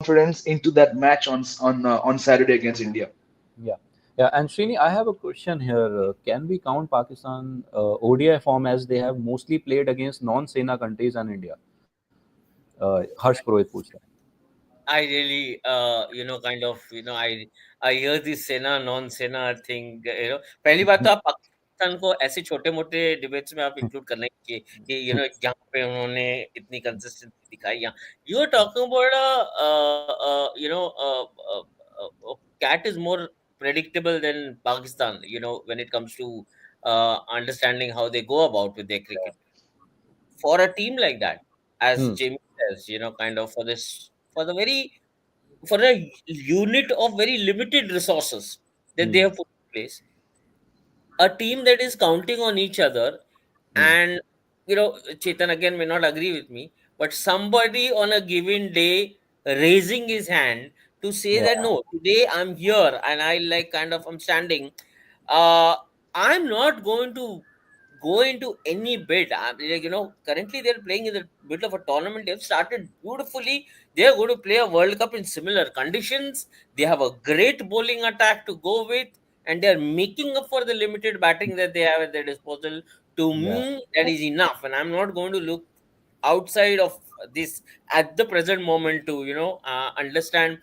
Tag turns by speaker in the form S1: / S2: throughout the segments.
S1: confidence into that match on Saturday against India.
S2: Yeah. Yeah, and Srini, I have a question here. Can we count Pakistan ODI form as they have mostly played against non-Sena countries and India? Harsh Purohit पूछ रहा है.
S3: I really, kind of, I hear this Sena non-Sena thing. पहली बात तो आप पाकिस्तान को ऐसे छोटे-मोटे डिबेट्स में आप इंक्लूड करना ही चाहिए कि यहाँ पे उन्होंने इतनी कंसिस्टेंसी दिखाई. यहाँ you are talking about cat is more predictable than Pakistan. When it comes to understanding how they go about with their cricket. For a team like that, as
S2: Hmm.
S3: Jamie says, kind of for the very for a unit of very limited resources that they
S2: Hmm.
S3: have put in place, a team that is counting on each other,
S2: Hmm.
S3: and Chetan again may not agree with me, but somebody on a given day raising his hand to say
S2: Yeah.
S3: that no, today I'm here and I like kind of I'm standing. uh I'm not going to go into any bid. Currently they're playing in the middle of a tournament. They've started beautifully. They're going to play a World Cup in similar conditions. They have a great bowling attack to go with, and they're making up for the limited batting that they have at their disposal. To
S2: Yeah.
S3: me, that is enough, and I'm not going to look outside of this at the present moment to understand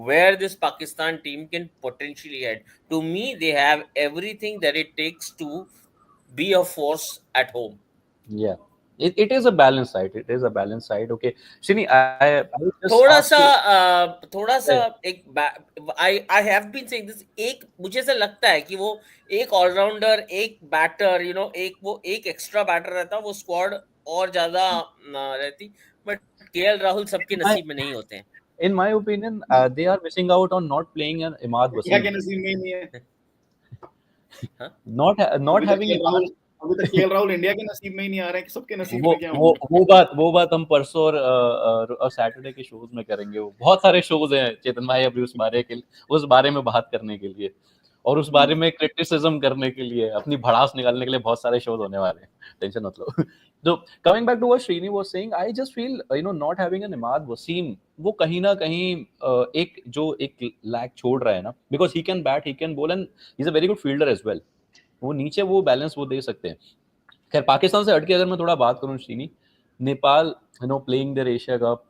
S3: where this Pakistan team can potentially head. To me, they have everything that it takes to be a force at home.
S2: Yeah. It is a balanced side. It is a balanced side. Okay. Shini, I will just ask
S3: थोड़ा
S2: you.
S3: सा थोड़ा सा एक I have been saying this. एक मुझे ऐसा लगता है कि वो एक ऑलराउंडर, एक बैटर, एक वो एक एक्स्ट्रा बैटर रहता, वो स्क्वाड और ज्यादा रहती. बट केएल राहुल सबके
S2: My,
S3: नसीब में नहीं होते हैं.
S2: in my opinion, they are missing out on not playing an Imad
S4: India के
S2: Wasim.
S4: नसीब में ही नहीं है.
S3: हाँ?
S2: Not having Imad.
S4: अभी तक केएल राहुल इंडिया के नसीब में ही नहीं आ रहे हैं कि सबके नसीब
S2: वो
S4: में क्या
S2: वो
S4: होगा.
S2: वो बात हम परसों और सैटरडे के शोज में करेंगे. वो बहुत सारे शोज हैं चेतन भाई अभी उस बारे में बात करने के लिए, और उस बारे में क्रिटिसिज्म करने के लिए, अपनी भड़ास निकालने के लिए बहुत सारे शोज होने वाले हैं. टेंशन मत लो. तो coming back to what Srini was saying, I just feel not having an Imad Wasim, वो कहीं ना कहीं एक लैग छोड़ रहा है ना, because he can bat, he can bowl, and he is a very good fielder as well. वो नीचे वो बैलेंस वो दे सकते हैं. खैर पाकिस्तान से हटके अगर मैं थोड़ा बात करूं Srini, Nepal playing their Asia Cup,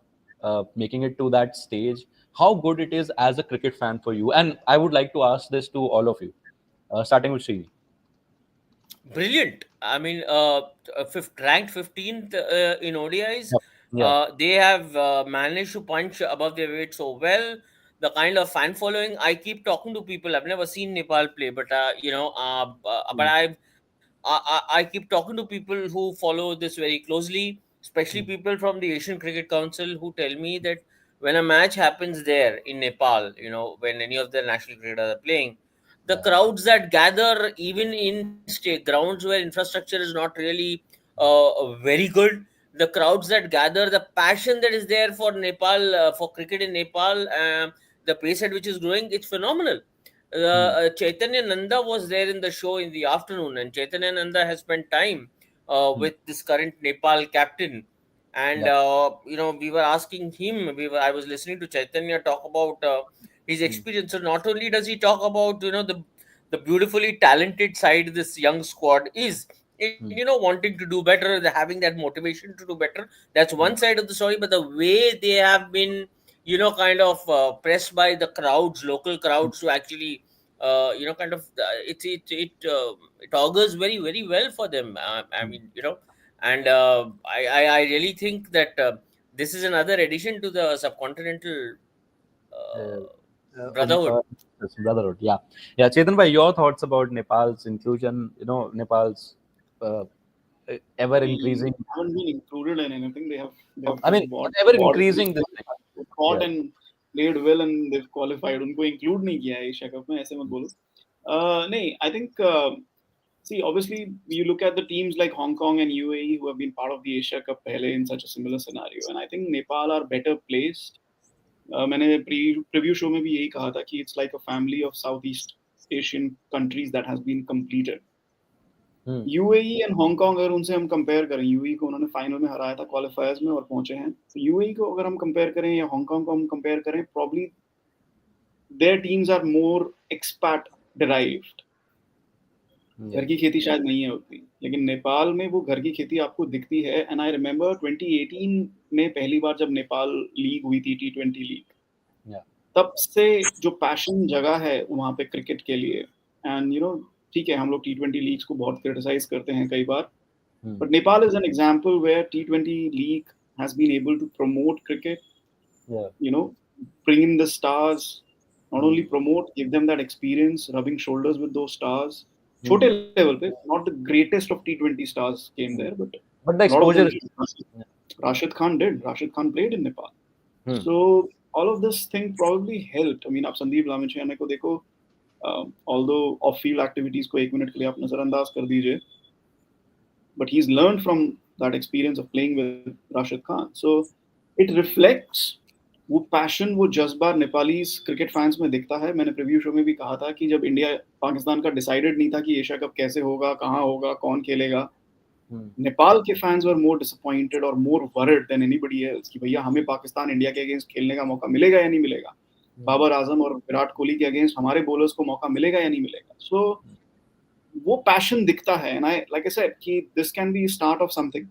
S2: making it to that stage, how good it is as a cricket fan for you? And I would like to ask this to all of you, starting with Srini.
S3: Brilliant. I mean, ranked 15th in ODIs.
S2: Yeah.
S3: They have managed to punch above their weight so well. The kind of fan following, I keep talking to people. I've never seen Nepal play, but but I keep talking to people who follow this very closely, especially people from the Asian Cricket Council, who tell me that when a match happens there in Nepal, when any of the national cricketers are playing, the crowds that gather, even in grounds where infrastructure is not really very good, the crowds that gather, the passion that is there for Nepal, for cricket in Nepal, the pace at which is growing, it's phenomenal. Chaitanya Nanda was there in the show in the afternoon, and Chaitanya Nanda has spent time with this current Nepal captain. And we were asking him. I was listening to Chaitanya talk about his experience. So not only does he talk about the beautifully talented side this young squad is, wanting to do better, having that motivation to do better. That's one side of the story. But the way they have been, kind of pressed by the crowds, local crowds, to actually, kind of it augurs very very well for them. I mean, and I really think that this is another addition to the subcontinental brotherhood.
S2: Brotherhood, yeah. Chetan bhai, your thoughts about Nepal's inclusion, Nepal's ever increasing,
S4: haven't been included in anything. They have
S2: I mean,
S4: bought
S2: ever increasing this thing. Yeah.
S4: and played well and they've qualified. उनको include नहीं किया है Asia cup में, ऐसे मत बोलो. नहीं, I think see, obviously you look at the teams like Hong Kong and UAE who have been part of the Asia Cup पहले in such a similar scenario, and I think Nepal are better placed. मैंने preview show में भी यही कहा था कि it's like a family of Southeast Asian countries that has been completed. UAE and Hong Kong, अगर उनसे हम कंपेयर करें, यूएई को उन्होंने फाइनल में हराया था क्वालिफायर्स में और पहुंचे हैं, तो यूएई को अगर हम कंपेयर करें या हांगकांग को हम कंपेयर करें, probably their teams are more expat derived. घर की खेती शायद नहीं है उतनी, लेकिन नेपाल में वो घर की खेती आपको दिखती है। एंड आई रिमेम्बर 2018 में पहली बार जब नेपाल लीग हुई थी, T20 लीग, तब से जो पैशन जगा है वहाँ पे क्रिकेट के लिए। एंड यू नो, ठीक है, हम लोग T20 लीग्स को बहुत क्रिटिसाइज करते हैं कई बार, but Nepal is an example where T20 league has been able to promote cricket, you know, bring in the stars, not only promote, give them that experience, rubbing shoulders with those stars. छोटे level पे, not the greatest of T20 stars came there, but
S2: the exposure.
S4: Rashid Khan did. Rashid Khan played in Nepal. So all of this thing probably helped. I mean, आप संदीप लामिछियाने को देखो, although off-field activities को एक minute के लिए आप नजरअंदाज कर दीजिए, but he's learned from that experience of playing with Rashid Khan. So it reflects वो पैशन, वो जज्बा नेपाली क्रिकेट फैंस में दिखता है। मैंने प्रीव्यू शो में भी कहा था कि जब इंडिया पाकिस्तान का डिसाइडेड नहीं था कि एशिया कप कैसे होगा, कहाँ होगा, कौन खेलेगा, नेपाल के फैंस वर मोर डिसअपॉइंटेड और more worried then anybody else कि भैया हमें पाकिस्तान इंडिया के अगेंस्ट खेलने का मौका मिलेगा या नहीं मिलेगा, बाबर आजम और विराट कोहली के अगेंस्ट हमारे बॉलर्स को मौका मिलेगा या नहीं मिलेगा। सो वो पैशन दिखता है। And I like I said कि this can be start of something.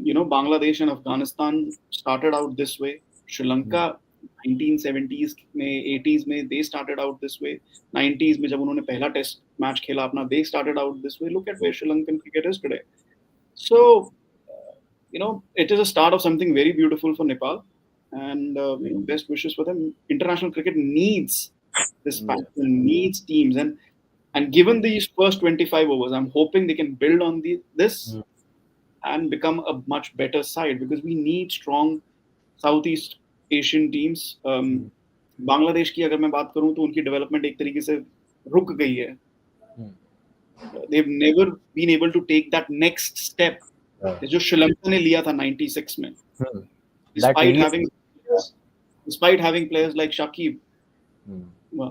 S4: You know, Bangladesh and Afghanistan started out this way, Sri Lanka 1970s में 80s में they started out this way, 90s में जब उन्होंने पहला टेस्ट मैच खेला अपना, they started out this way. Look at where Sri Lankan cricket is today. So you know, it is a start of something very beautiful for Nepal, and you know, best wishes for them. International cricket needs this passion, needs teams, and given these first 25 overs, I'm hoping they can build on this and become a much better side, because we need strong south east Asian teams. Bangladesh की अगर मैं बात करूं तो उनकी development एक तरीके से रुक गई है। They have never been able to take that next step जो श्रीलंका ने लिया था 96 में, despite having players like Shakib,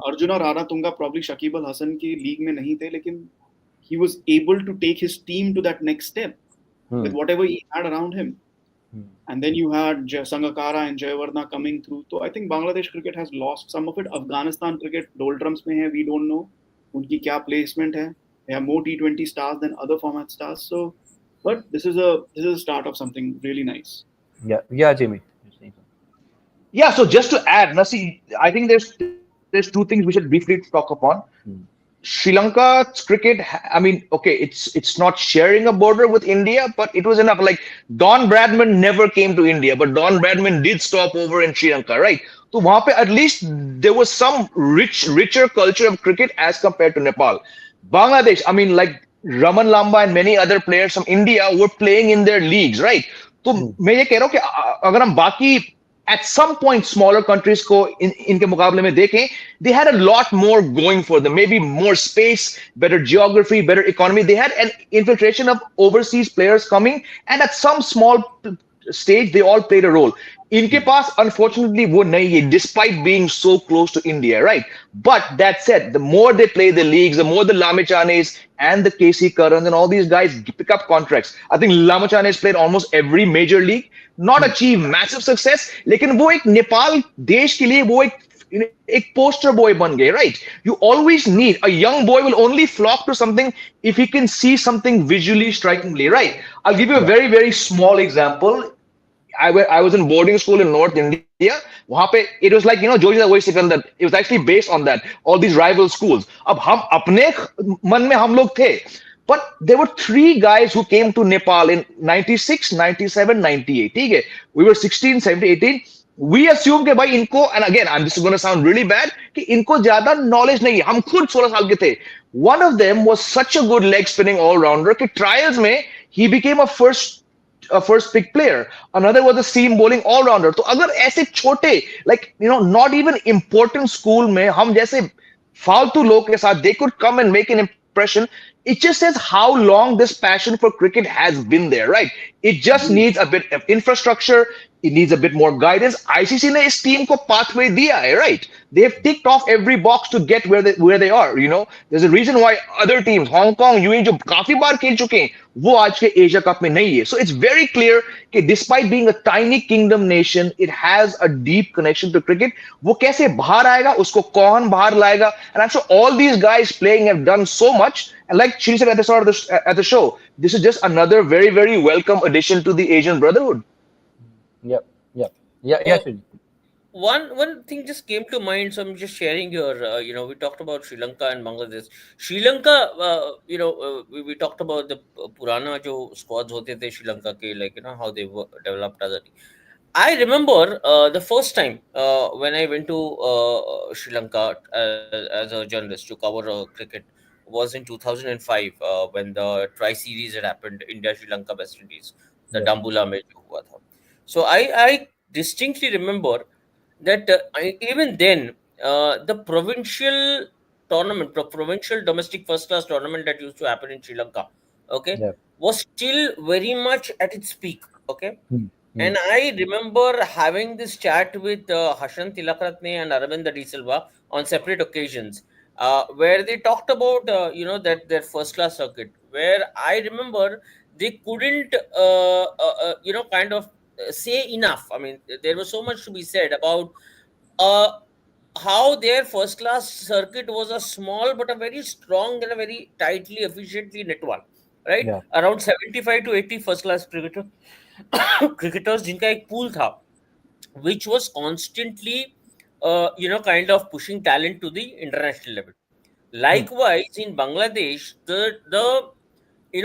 S4: Arjun और राणा प्रॉब्ली शकीब अल हसन की लीग में नहीं थे, लेकिन he was able to take his team to that next step with whatever he had around him. And then you had Sangakkara and Jayawardene coming through. So I think Bangladesh cricket has lost some of it. Afghanistan cricket doldrums mein hai, we don't know unki kya placement hai. They have more T20 stars than other format stars. So, but this is a start of something really nice.
S2: Yeah, Jimmy.
S1: Yeah, so just to add, Naseem, I think there's two things we should briefly talk upon. Sri Lanka's cricket, I mean, okay, it's not sharing a border with India, but it was enough. Like Don Bradman never came to India, but Don Bradman did stop over in Sri Lanka, right? So वहाँ पे at least there was some richer culture of cricket as compared to Nepal. Bangladesh, I mean, like Raman Lamba and many other players from India were playing in their leagues, right? तो मैं ये कह रहा हूँ कि अगर हम बाकी at some point smaller countries को इनके मुकाबले में देखें, they had a lot more going for them, maybe more space, better geography, better economy. They had an infiltration of overseas players coming, and at some small stage they all played a role. इनके पास unfortunately वो नहीं है, despite being so close to India, right? But that said, the more they play the leagues, the more the Lamichanes and the KC Karans and all these guys pick up contracts. I think Lamichanes played almost every major league, not achieve massive success, लेकिन वो एक नेपाल देश के लिए वो एक poster boy बन गए, right? You always need a young boy will only flock to something if he can see something visually strikingly, right? I'll give you a very, very small example. I was in boarding school in North India. वहाँ पे it was like, you know, Joji the Voice Sikandar. It was actually based on that. All these rival schools. अब हम अपने मन में हम लोग थे. But there were 3 guys who came to Nepal in 96, 97, 98. ठीक है? We were 16, 17, 18. We assume कि भाई इनको, and again, this is going to sound really bad, कि इनको ज़्यादा knowledge नहीं है. हम खुद 16 साल के थे. One of them was such a good leg spinning all-rounder कि trials में he became a first pick player. Another was a seam bowling all-rounder. तो अगर ऐसे छोटे, like, you know, not even important school में हम जैसे फालतू लोग के साथ they could come and make an impression. It just says how long this passion for cricket has been there, right? It just needs a bit of infrastructure. it needs a bit more guidance. ICC ने इस team को pathway दिया है, right? They have ticked off every box to get where they are. You know, there's a reason why other teams, Hong Kong, UAE, जो काफी बार खेल चुके हैं, वो आज के Asia Cup में नहीं है. So it's very clear कि despite being a tiny kingdom nation, it has a deep connection to cricket. वो कैसे बाहर आएगा, उसको कौन बाहर लाएगा? And I'm sure all these guys playing have done so much. And like she said at the start of the show, this is just another very, very welcome addition to the Asian Brotherhood.
S2: Yep. Yeah.
S3: One thing just came to mind, so I'm just sharing here. We talked about Sri Lanka and Bangladesh. Sri Lanka, we talked about the Purana jo squads hote the Sri Lanka ke, like how they were developed. I remember the first time when I went to Sri Lanka as a journalist to cover cricket was in 2005 when the tri-series had happened, India, Sri Lanka, West Indies, the Dambula match hua tha. So I distinctly remember that even then the provincial tournament, provincial domestic first class tournament that used to happen in Sri Lanka, okay, was still very much at its peak, okay. And I remember having this chat with Hashan Tilakratne and Aravind De Silva on separate occasions, where they talked about that their first class circuit, where I remember they couldn't kind of say enough. I mean, there was so much to be said about uh, how their first class circuit was a small but a very strong and a very tightly efficiently knit one, right? Around 75 to 80 first class cricketers जिनका एक pool था which was constantly kind of pushing talent to the international level. Likewise in Bangladesh, the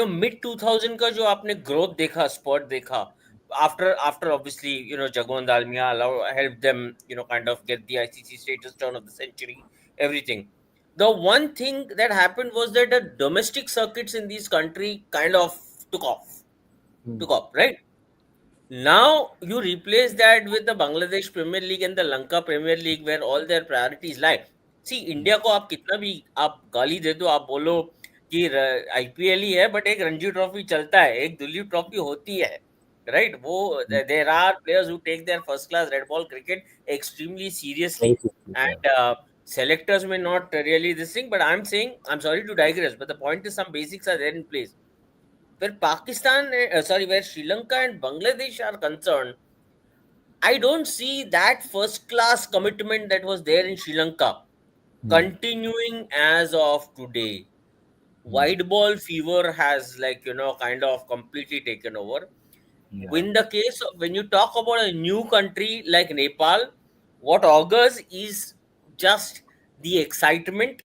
S3: mid 2000 का जो आपने growth देखा, spot देखा, after obviously Jagwan Dalmia helped them kind of get the ICC status, turn of the century, everything. The one thing that happened was that the domestic circuits in these country kind of took off, right? Now you replace that with the Bangladesh Premier League and the Lanka Premier League, where all their priorities lie. See, India को आप कितना भी आप गाली दे दो, आप बोलो कि IPL ही है, but एक रणजी ट्रॉफी चलता है, एक दुलीप ट्रॉफी होती है, right? There are players who take their first class red ball cricket extremely seriously, and selectors may not really this thing, but I'm saying, I'm sorry to digress, but the point is some basics are there in place. Where Sri Lanka and Bangladesh are concerned, I don't see that first class commitment that was there in Sri Lanka continuing as of today. White ball fever has kind of completely taken over. In the case of, when you talk about a new country like Nepal, what augurs is just the excitement.